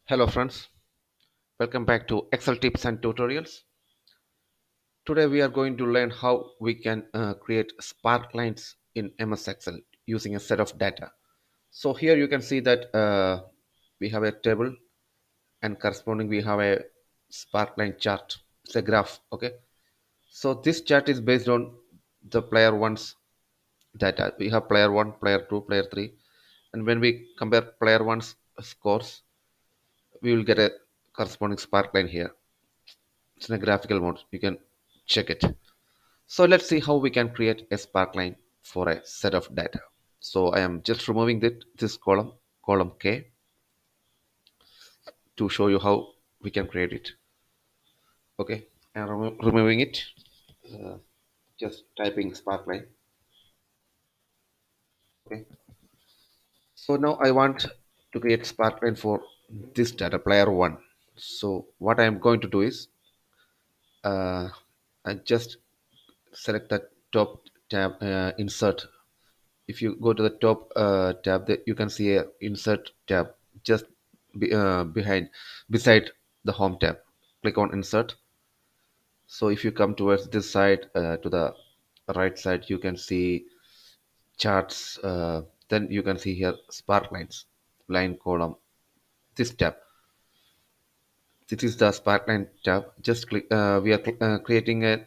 Hello friends, welcome back to Excel tips and tutorials. Today we are going to learn how we can create sparklines in MS Excel using a set of data. So here you can see that we have a table and corresponding we have a sparkline chart. It's a graph, okay? So this chart is based on the player one's data. We have player one, player two, player three, and when we compare player one's scores, we will get a corresponding sparkline here. It's in a graphical mode. You can check it. So let's see how we can create a sparkline for a set of data. So I am just removing this column, column K, to show you how we can create it. Okay, and removing it, uh, just typing sparkline. Okay, so now I want to create sparkline for this data player one. So what I am going to do is I just select the top tab, insert. If you go to the top tab, you can see a insert tab just behind beside the home tab. Click on insert. So if you come towards this side, to the right side, you can see charts. Then you can see here spark lines, line column. This tab, this is the sparkline tab. Just click. We are creating a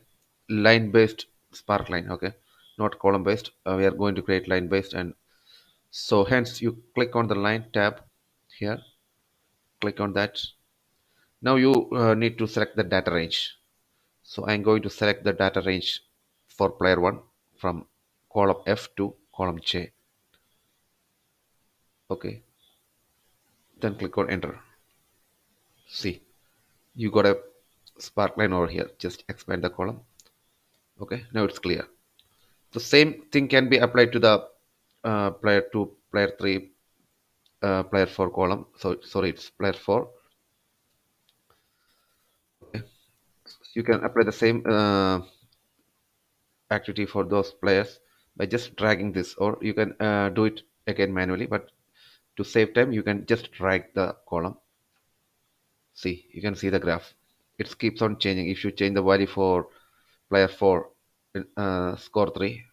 line based sparkline, okay, not column based. We are going to create line based, and so hence you click on the line tab here, click on that. Now you need to select the data range. So I'm going to select the data range for player one from column F to column J. Okay, then click on enter. See, you got a spark line over here. Just expand the column. Okay, now it's clear. The same thing can be applied to the player 2, player 3, player 4 column. So sorry, it's player 4. You can apply the same activity for those players by just dragging this, or you can do it again manually, but to save time you can just drag the column. See, you can see the graph, it keeps on changing. If you change the value for player 4 score 3,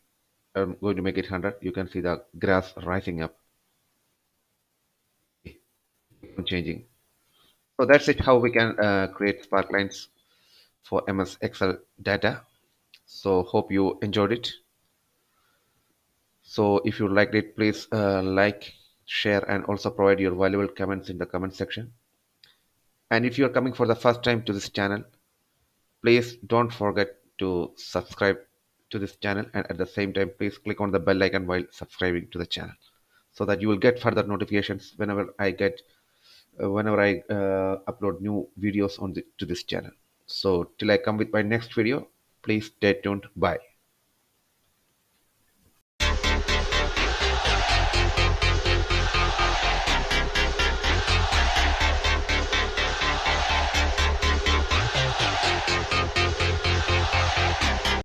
I'm going to make it 100. You can see the graphs rising up, changing. So that's it, how we can create sparklines for MS Excel data. So hope you enjoyed it. So if you liked it, please like, share, and also provide your valuable comments in the comment section. And if you are coming for the first time to this channel, please don't forget to subscribe to this channel, and at the same time, please click on the bell icon while subscribing to the channel, so that you will get further notifications whenever I upload new videos to this channel. So till I come with my next video, please stay tuned. Bye.